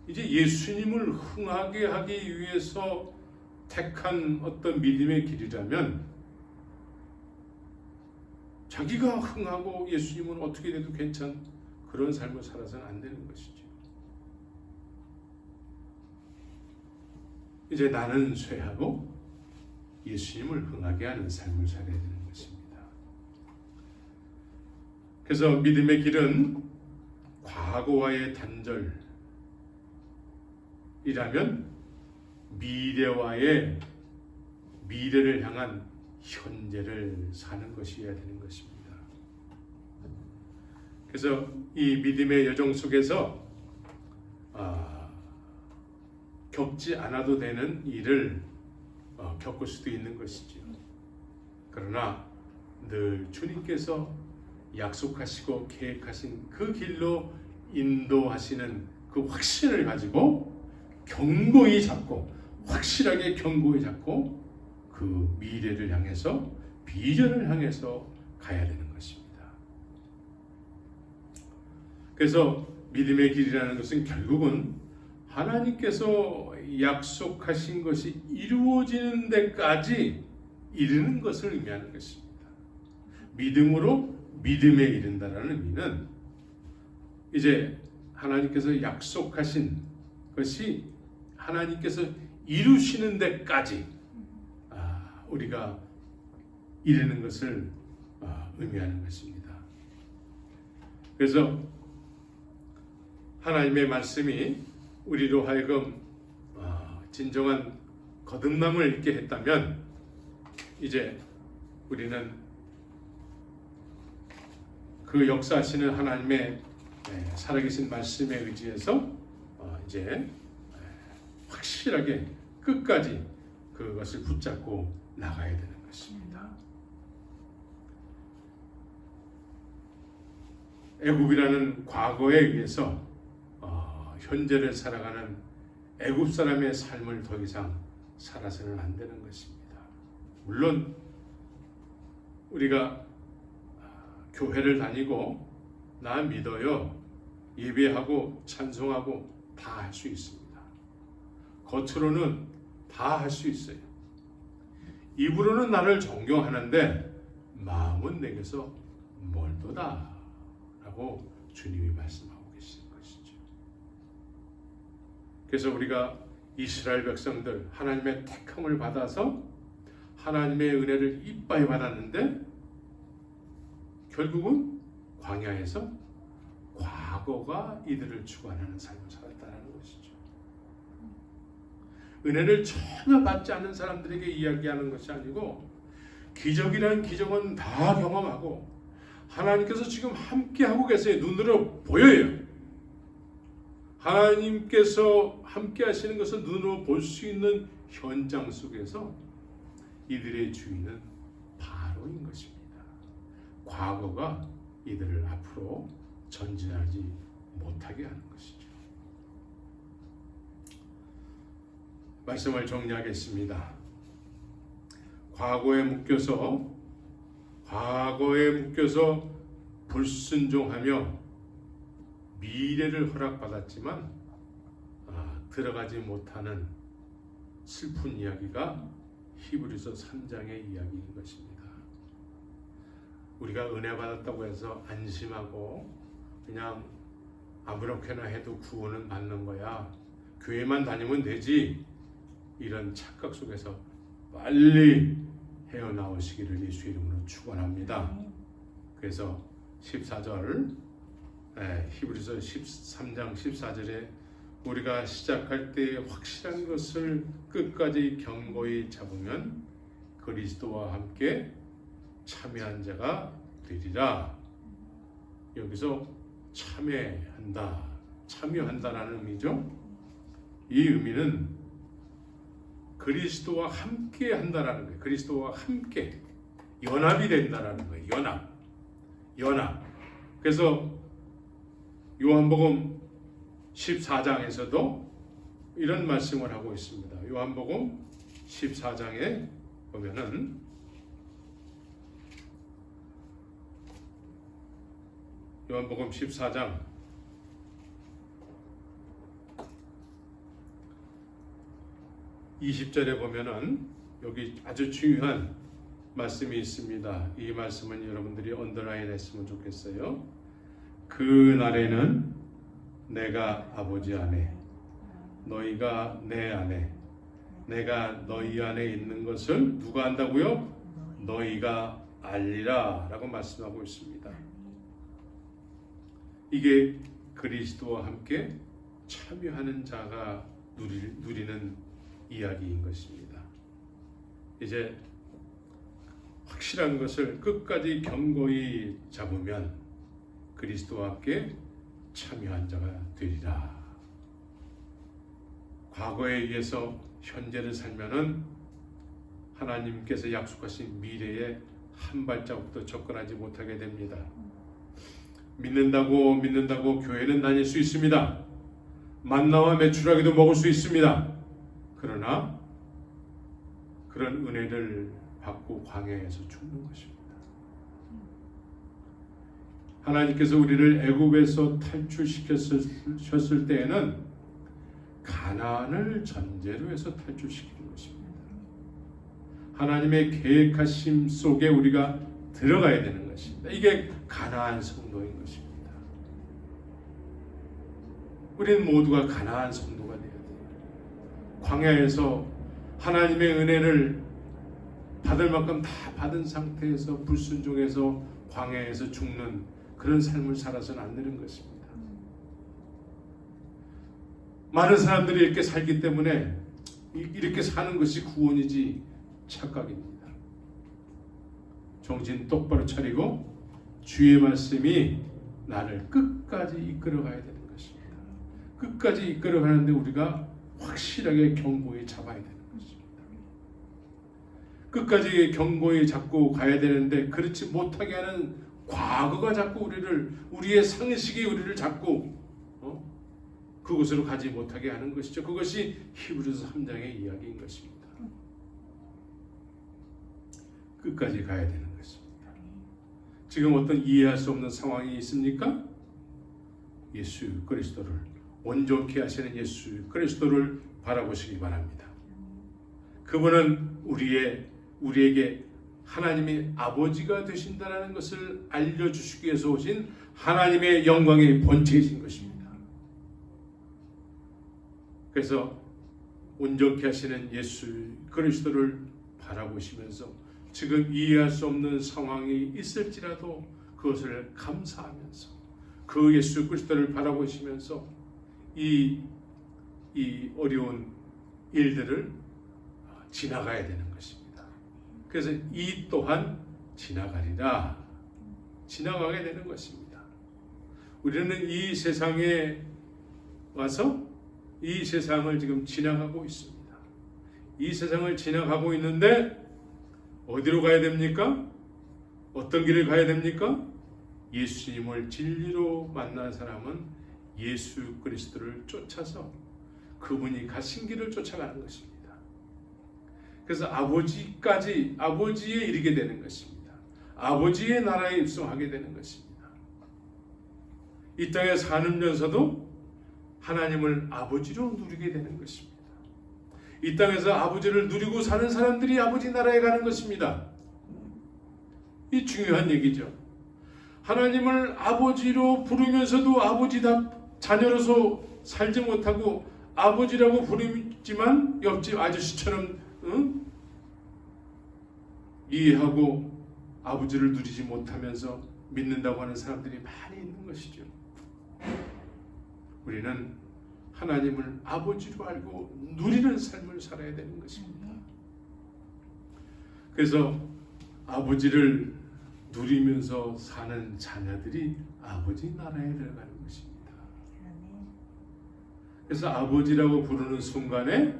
이제 예수님을 흥하게 하기 위해서 택한 어떤 믿음의 길이라면 자기가 흥하고 예수님은 어떻게 돼도 괜찮은 그런 삶을 살아서는 안 되는 것이죠. 이제 나는 쇠하고 예수님을 흥하게 하는 삶을 살아야 되는 것입니다. 그래서 믿음의 길은 과거와의 단절이라면 미래를 향한 현재를 사는 것이어야 되는 것입니다. 그래서 이 믿음의 여정 속에서 겪지 않아도 되는 일을 겪을 수도 있는 것이죠. 그러나 늘 주님께서 약속하시고 계획하신 그 길로 인도하시는 그 확신을 가지고 견고히 잡고 확실하게 견고히 잡고 그 미래를 향해서 비전을 향해서 가야 되는 것입니다. 그래서 믿음의 길이라는 것은 결국은 하나님께서 약속하신 것이 이루어지는 데까지 이르는 것을 의미하는 것입니다. 믿음으로 믿음에 이른다라는 의미는 이제 하나님께서 약속하신 것이 하나님께서 이루시는 데까지 우리가 이르는 것을 의미하는 것입니다. 그래서 하나님의 말씀이 우리로 하여금 진정한 거듭남을 있게 했다면 이제 우리는 그 역사하시는 하나님의 살아계신 말씀에 의지해서 이제 확실하게 끝까지 그것을 붙잡고 나가야 되는 것입니다. 애굽이라는 과거에 의해서 현재를 살아가는 애굽 사람의 삶을 더 이상 살아서는 안 되는 것입니다. 물론 우리가 교회를 다니고 나 믿어요, 예배하고 찬송하고 다 할 수 있습니다. 겉으로는 다 할 수 있어요. 입으로는 나를 존경하는데 마음은 내게서 멀도다 라고 주님이 말씀하고 계시는 것이죠. 그래서 우리가 이스라엘 백성들 하나님의 택함을 받아서 하나님의 은혜를 이빠이 받았는데 결국은 광야에서 과거가 이들을 주관하는 삶을 살았다는 것이죠. 은혜를 전혀 받지 않는 사람들에게 이야기하는 것이 아니고 기적이라는 기적은 다 경험하고 하나님께서 지금 함께하고 계세요. 눈으로 보여요. 하나님께서 함께 하시는 것을 눈으로 볼 수 있는 현장 속에서 이들의 주인은 바로인 것입니다. 과거가 이들을 앞으로 전진하지 못하게 하는 것이죠. 말씀을 정리하겠습니다. 과거에 묶여서 불순종하며 미래를 허락받았지만 들어가지 못하는 슬픈 이야기가 히브리서 3장의 이야기인 것입니다. 우리가 은혜 받았다고 해서 안심하고 그냥 아무렇게나 해도 구원은 받는 거야, 교회만 다니면 되지, 이런 착각 속에서 빨리 헤어나오시기를 예수 이름으로 축원합니다. 그래서 14절 히브리서 13장 14절에 우리가 시작할 때 확실한 것을 끝까지 견고히 잡으면 그리스도와 함께 참여한 자가 되리라. 여기서 참여한다라는 의미죠. 이 의미는 그리스도와 함께 한다라는 거예요. 그리스도와 함께 연합이 된다라는 거예요. 연합. 그래서 요한복음 14장에서도 이런 말씀을 하고 있습니다. 요한복음 14장에 보면은 요한복음 14장 20절에 보면은 여기 아주 중요한 말씀이 있습니다. 이 말씀은 여러분들이 언더라인 했으면 좋겠어요. 그 날에는 내가 아버지 안에, 너희가 내 안에, 내가 너희 안에 있는 것을 누가 안다고요? 너희가 알리라 라고 말씀하고 있습니다. 이게 그리스도와 함께 참여하는 자가 누리는 이야기인 것입니다. 이제 확실한 것을 끝까지 견고히 잡으면 그리스도와 함께 참여한 자가 되리라. 과거에 의해서 현재를 살면은 하나님께서 약속하신 미래에 한 발자국도 접근하지 못하게 됩니다. 믿는다고 교회는 다닐 수 있습니다. 만나와 메추라기도 먹을 수 있습니다. 그러나 그런 은혜를 받고 광야에서 죽는 것입니다. 하나님께서 우리를 애굽에서 탈출시켰을 때에는 가나안을 전제로 해서 탈출시키는 것입니다. 하나님의 계획하심 속에 우리가 들어가야 되는 것입니다. 이게 가나안 성도인 것입니다. 우리는 모두가 가나안 성도가 되어야 돼요. 광야에서 하나님의 은혜를 받을 만큼 다 받은 상태에서 불순종해서 광야에서 죽는 그런 삶을 살아서는 안 되는 것입니다. 많은 사람들이 이렇게 살기 때문에 이렇게 사는 것이 구원이지 착각입니다. 정신 똑바로 차리고 주의 말씀이 나를 끝까지 이끌어가야 되는 것입니다. 끝까지 이끌어가는데 우리가 확실하게 견고히 잡아야 되는 것입니다. 끝까지 견고히 잡고 가야 되는데 그렇지 못하게 하는 과거가 자꾸 우리의 상식이 우리를 자꾸 그곳으로 가지 못하게 하는 것이죠. 그것이 히브리서 3장의 이야기인 것입니다. 끝까지 가야 되는 것입니다. 지금 어떤 이해할 수 없는 상황이 있습니까? 예수 그리스도를 온전케 하시는 예수 그리스도를 바라보시기 바랍니다. 그분은 우리에게 하나님의 아버지가 되신다는 것을 알려주시기 위해서 오신 하나님의 영광의 본체이신 것입니다. 그래서 온전케 하시는 예수 그리스도를 바라보시면서 지금 이해할 수 없는 상황이 있을지라도 그것을 감사하면서 그 예수 그리스도를 바라보시면서 이 어려운 일들을 지나가야 되는 것입니다. 그래서 이 또한 지나가리라. 지나가게 되는 것입니다. 우리는 이 세상에 와서 이 세상을 지금 지나가고 있습니다. 이 세상을 지나가고 있는데 어디로 가야 됩니까? 어떤 길을 가야 됩니까? 예수님을 진리로 만난 사람은 예수 그리스도를 쫓아서 그분이 가신 길을 쫓아가는 것입니다. 그래서 아버지에 이르게 되는 것입니다. 아버지의 나라에 입성하게 되는 것입니다. 이 땅에 사는면서도 하나님을 아버지로 누리게 되는 것입니다. 이 땅에서 아버지를 누리고 사는 사람들이 아버지 나라에 가는 것입니다. 이 중요한 얘기죠. 하나님을 아버지로 부르면서도 아버지다 자녀로서 살지 못하고 아버지라고 부르지만 옆집 아저씨처럼 이해하고 아버지를 누리지 못하면서 믿는다고 하는 사람들이 많이 있는 것이죠. 우리는 하나님을 아버지로 알고 누리는 삶을 살아야 되는 것입니다. 그래서 아버지를 누리면서 사는 자녀들이 아버지 나라에 들어가는 것입니다. 그래서 아버지라고 부르는 순간에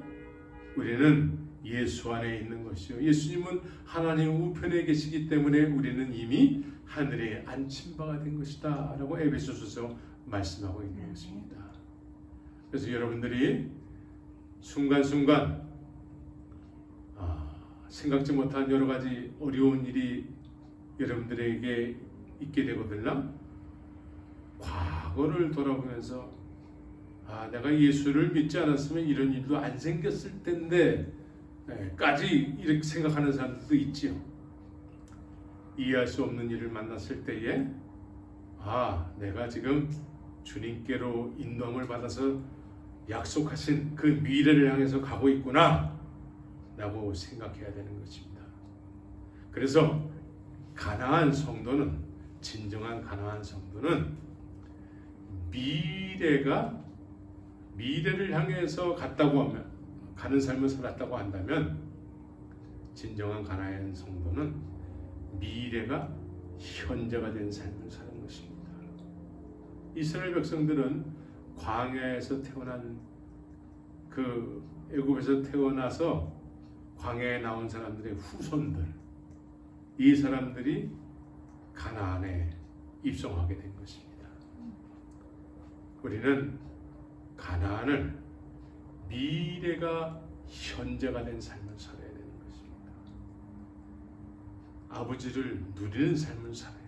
우리는 예수 안에 있는 것이요. 예수님은 하나님 우편에 계시기 때문에 우리는 이미 하늘에 앉힌 바가 된 것이다 라고 에베소서에서 말씀하고 있는 것입니다. 그래서 여러분들이 순간순간 생각지 못한 여러 가지 어려운 일이 여러분들에게 있게 되거든요. 과거를 돌아보면서 내가 예수를 믿지 않았으면 이런 일도 안 생겼을 텐데 까지 이렇게 생각하는 사람들도 있지요. 이해할 수 없는 일을 만났을 때에 내가 지금 주님께로 인도함을 받아서 약속하신 그 미래를 향해서 가고 있구나 라고 생각해야 되는 것입니다. 그래서 가나안 성도는, 진정한 가나안 성도는 미래를 향해서 가는 삶을 살았다고 한다면, 진정한 가나안 성도는 미래가 현재가 된 삶을 사는 것입니다. 이스라엘 백성들은 광야에서 태어난 애굽에서 태어나서 광야에 나온 사람들의 후손들, 이 사람들이 가나안에 입성하게 된 것입니다. 우리는 가나안을 미래가 현재가 된 삶을 살아야 되는 것입니다. 아버지를 누리는 삶을 살아야 돼요.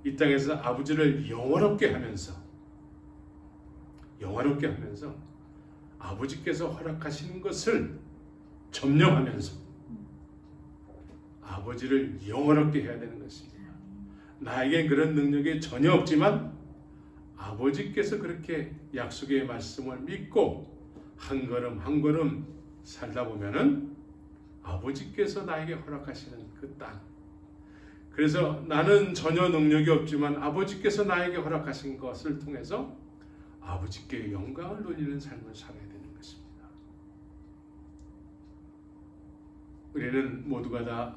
이 땅에서 아버지를 영원롭게 하면서 아버지께서 허락하신 것을 점령하면서 아버지를 영원롭게 해야 되는 것입니다. 나에겐 그런 능력이 전혀 없지만 아버지께서 그렇게 약속의 말씀을 믿고 한 걸음 한 걸음 살다 보면은 아버지께서 나에게 허락하시는 그 땅, 그래서 나는 전혀 능력이 없지만 아버지께서 나에게 허락하신 것을 통해서 아버지께 영광을 돌리는 삶을 살아야 되는 것입니다. 우리는 모두가 다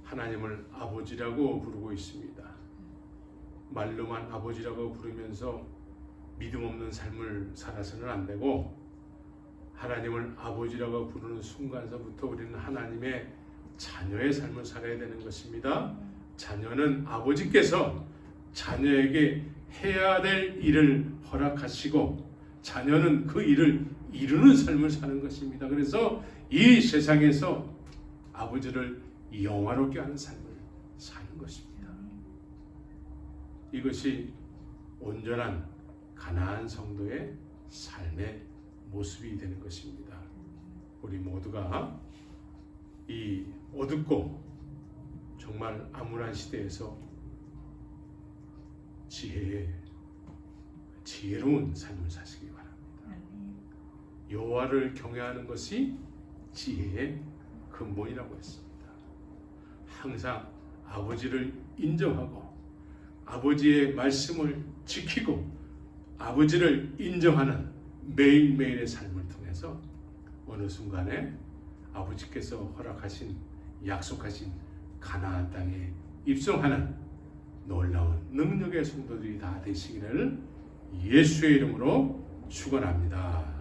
하나님을 아버지라고 부르고 있습니다. 말로만 아버지라고 부르면서 믿음 없는 삶을 살아서는 안 되고, 하나님을 아버지라고 부르는 순간서부터 우리는 하나님의 자녀의 삶을 살아야 되는 것입니다. 자녀는 아버지께서 자녀에게 해야 될 일을 허락하시고 자녀는 그 일을 이루는 삶을 사는 것입니다. 그래서 이 세상에서 아버지를 영화롭게 하는 삶을 사는 것입니다. 이것이 온전한 가나안 성도의 삶의 모습이 되는 것입니다. 우리 모두가 이 어둡고 정말 암울한 시대에서 지혜로운 삶을 사시기 바랍니다. 여호와를 경외하는 것이 지혜의 근본이라고 했습니다. 항상 아버지를 인정하고 아버지의 말씀을 지키고 아버지를 인정하는 매일매일의 삶을 통해서 어느 순간에 아버지께서 허락하신, 약속하신 가나안 땅에 입성하는 놀라운 능력의 성도들이 다 되시기를 예수의 이름으로 축원합니다.